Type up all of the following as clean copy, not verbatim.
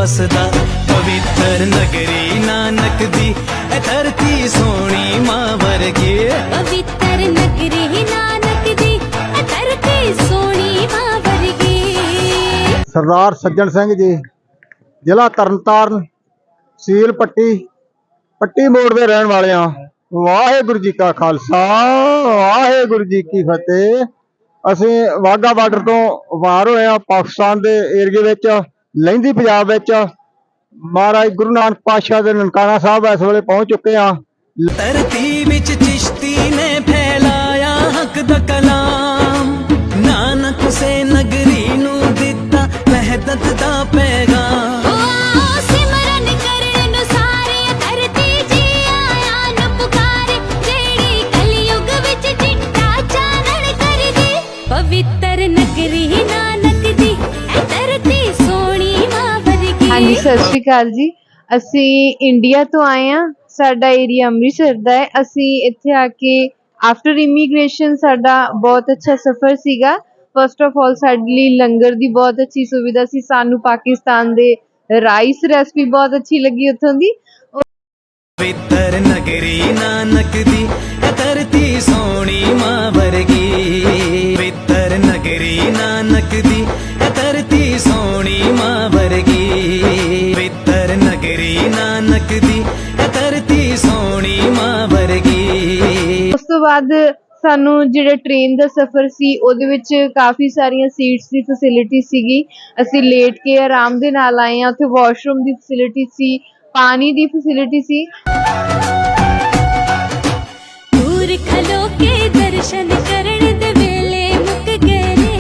बसदा पवित्र नगरी नानक दी ए धरती सोनी मां वर्गी पवित्र नगरी नानक दी ए धरती सोनी मां वर्गी। सरदार सज्जन सिंह जी जिला तरनताਰਨ सील पट्टी मोड़ ਦੇ ਰਹਿਣ ਵਾਲੇ ਆ। ਵਾਹਿਗੁਰੂ ਜੀ ਕਾ ਖਾਲਸਾ ਵਾਹਿਗੁਰੂ ਜੀ ਕੀ ਫਤਿਹ। ਅਸੀਂ ਵਾਘਾ ਬਾਰਡਰ ਤੋਂ ਵਾਰ ਹੋਏ ਆ ਪਾਕਿਸਤਾਨ ਦੇ ਏਰੀਏ ਵਿੱਚ ਲਹਿੰਦੀ ਪੰਜਾਬ ਵਿੱਚ ਮਹਾਰਾਜ ਗੁਰੂ ਨਾਨਕ ਪਾਤਸ਼ਾਹ ਦੇ ਨਨਕਾਣਾ ਸਾਹਿਬ ਇਸ ਵੇਲੇ ਪਹੁੰਚ ਚੁੱਕੇ ਆ। ਧਰਤੀ ਵਿੱਚ ਚਿਸ਼ਤੀ ਨੇ ਫੈਲਾਇਆ ਹੱਕ ਦਾ ਕਲਾਮ ਨਾਨਕ ਸੇ ਨਗਰੀ ਨੂੰ ਦਿੱਤਾ ਵਹਿਦਤ ਦਾ ਪੈਗਾਮ। पवित्र नगरी नानक दी ए धरती सोनी मां वर्गी। हाँ जी सत श्री अकाल जी। असी इंडिया तो आए हैं, साडा एरिया अमृतसर दा है। असी इत्थे आके आफ्टर इमीग्रेशन साडा बहुत अच्छा सफर सीगा। फर्स्ट ऑफ ऑल साडे लई लंगर दी बहुत अच्छी सुविधा सी। सानू पाकिस्तान दे राइस रेसिपी बहुत अच्छी लगी उत्थों दी। पवित्र नगरी नानक दी ए धरती सोनी मां वर्गी पवित्र नगरी नानक दी ए धरती सोनी मां वर्गी पवित्र नगरी नानक दी ए धरती सोनी मां वर्गी। उस तो बाद सानू जिहड़े ट्रेन दा सफर सी ओहदे विच काफ़ी सारियां सीट्स दी फैसिलिटी सीगी। असी लेट के आराम दे नाल आए हां। उत्थे वॉशरूम दी फैसिलिटी सी, पानी दी फैसिलिटी सी। दूर खलो के दर्शन करण दे वेले मुक गए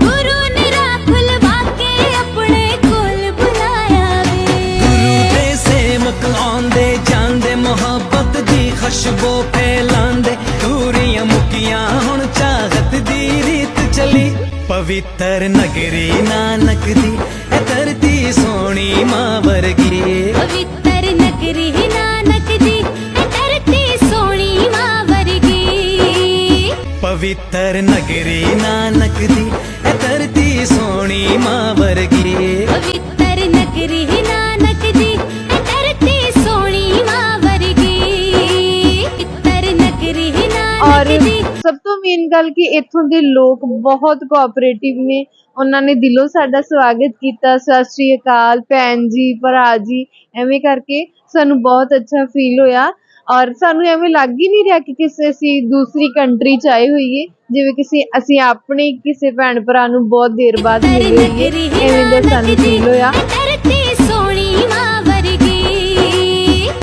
गुरु ने राह खुलवा के अपने कोल बुलाया वे। गुरु दे सेवक आंदे जांदे मोहब्बत दी खुशबू फैलांदे दूरियां मुकियां हुण चाहत दी रीत चली पवित्र नगरी नानक दी ए धरती सोनी मां वर्गी पवित्र नगरी नानक दी ए धरती सोनी मां वर्गी पवित्र नगरी नानक दी ए धरती सोनी मां वर्गी पवित्र नगरी नानक दी ए धरती सोनी मां वर्गी पवित्र नगरी और नानक दी। सब तो मेन गल कि इत्थों दे लोग बहुत कोऑपरेटिव ने। उन्होंने दिलों साडा स्वागत किया। सत श्री अकाल भैन जी भरा जी एवें करके सानू बहुत अच्छा फील होया। और सानू एवें लग ही नहीं रहा कि किसी असी दूसरी कंट्री च आए होइए, जिवें किसी असी अपने किसी भैन भरा नू बहुत देर बाद मिले होइए एवें दा सानू फील होया।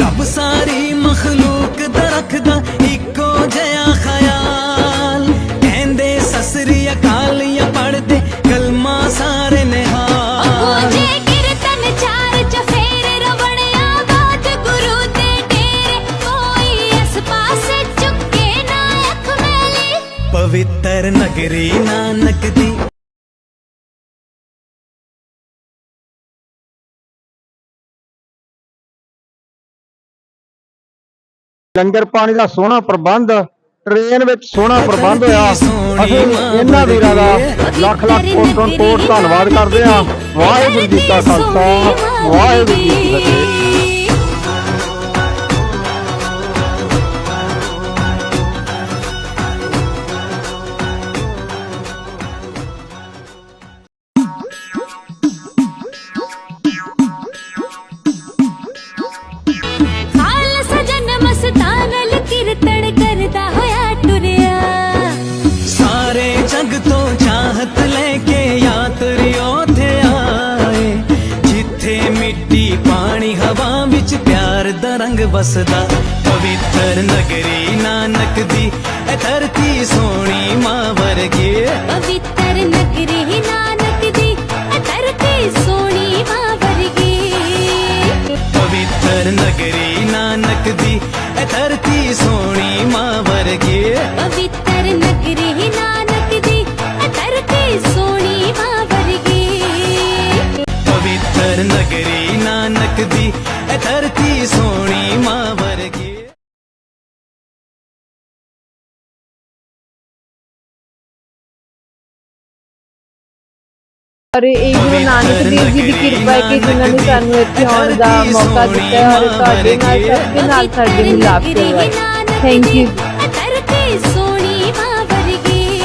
रब सारी मखलूक दा रखदा इक्को जिहा ख्याल कहंदे सत श्री अकाल या पढ़दे कलमा सारे निहाल। कीर्तन चार चफेर रवणिया बात गुरु दे डेरे कोई इस पासे चुके ना अख मैली पवित्र नगरी नानक दी। लंगर पानी का सोहना प्रबंध, ट्रेन में सोहना प्रबंध होया। असीं इन्हां वीरां दा लख लख कोट धन्नवाद करदे हां। वाहिगुरू जी का खालसा वाहिगुरू जी की फतेह। सारे जग तो चाहत लेके यात्री ओथे आए जिथे मिट्टी पानी हवा विच प्यार दा रंग बसदा पवित्र नगरी नानक दी ए धरती सोनी मां वर्गी पवित्र नगरी नानक दी ए धरती सोनी मां वर्गी पवित्र नगरी नानक दी ए धरती सोनी मां वर्गी पवित्र नगरी नानक दी ए धरती सोनी मां वर्गी पवित्र नगरी नानक दी ए धरती सोनी मां वर्गी। ਔਰ ਇਹ ਗੁਰੂ ਨਾਨਕ ਦੇਵ ਜੀ ਦੀ ਕਿਰਪਾ ਹੈ ਕਿ ਜਿਨ੍ਹਾਂ ਨੇ ਸਾਨੂੰ ਇੱਥੇ ਆਉਣ ਦਾ ਮੌਕਾ ਦਿੱਤਾ ਹੈ ਔਰ ਤੁਹਾਡੇ ਨਾਲ ਸਭ ਦੇ ਨਾਲ ਸਾਡੇ ਮਿਲਾਪ ਕਰਵਾਇਆ। Thank you. ਧਰਤੀ ਸੋਹਣੀ ਮਾਂ ਵਰਗੀ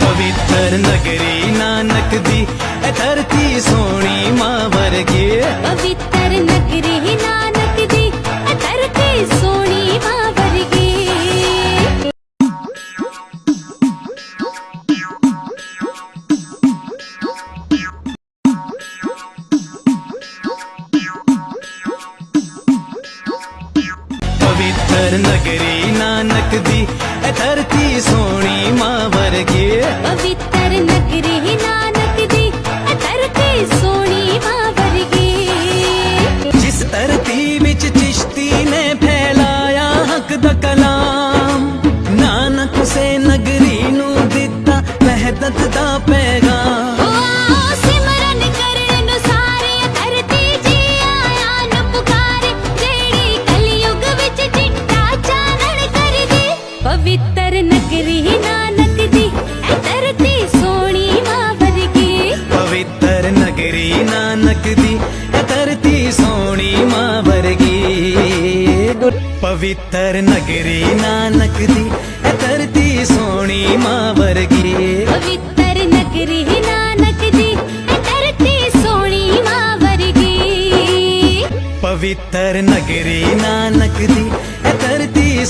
ਪਵਿੱਤਰ ਨਗਰੀ ਨਾਨਕ ਦੀ ਇਹ ਧਰਤੀ ਸੋਹਣੀ ਮਾਂ ਵਰਗੀ ਪਵਿੱਤਰ ਨਗਰੀ ਨਾਨਕ ਦੀ ਇਹ ਧਰਤੀ ਸੋਹਣੀ ਮਾਂ ਵਰਗੀ ਪਵਿੱਤਰ ਨਗਰੀ ਨਾਨਕ ਦੀ ਇਹ ਧਰਤੀ ਸੋਹਣੀ ਮਾਂ ਵਰਗੀ ਪਵਿੱਤਰ ਨਗਰੀ ਨਾਨਕ ਦੀ ਇਹ ਧਰਤੀ ਸੋਹਣੀ ਮਾਂ ਵਰਗੀ ਜਿਸ ਧਰਤੀ ਵਿੱਚ ਚਿਸ਼ਤੀ ਨੇ ਫੈਲਾਇਆ ਹੱਕ ਦਾ ਕਲਾਮ ਨਾਨਕ ਉਸੇ ਨਗਰੀ ਨੂੰ ਦਿੱਤਾ ਵਹਿਦਤ ਦਾ ਪੈਗਾਮ ਓ ਸਿਮਰਨ ਕਰਨ ਨੂੰ ਸਾਰੇ ਧਰਤੀ ਜੀ ਆਇਆ ਨੂੰ ਪੁਕਾਰੇ ਜਿਹੜੀ ਕਲਯੁਗ ਵਿੱਚ ਚਿੱਟਾ ਚਾਨਣ ਕਰਦੀ ਪਵਿੱਤਰ ਨਗਰੀ ਨਾਨਕ ਦੀ ਇਹ ਧਰਤੀ ਸੋਹਣੀ ਮਾਂ ਵਰਗੀ ਪਵਿੱਤਰ ਨਗਰੀ ਨਾਨਕ ਦੀ ਇਹ ਧਰਤੀ ਸੋਹਣੀ ਮਾਂ ਵਰਗੀ ਪਵਿੱਤਰ ਨਗਰੀ ਨਾਨਕ ਦੀ ਇਹ ਧਰਤੀ ਸੋਹਣੀ ਮਾਂ ਵਰਗੀ ਪਵਿੱਤਰ ਨਗਰੀ ਨਾਨਕ ਦੀ ਇਹ ਧਰਤੀ ਸੋਹਣੀ ਮਾਂ ਵਰਗੀ ਪਵਿੱਤਰ ਨਗਰੀ ਨਾਨਕ ਦੀ ਇਹ ਧਰਤੀ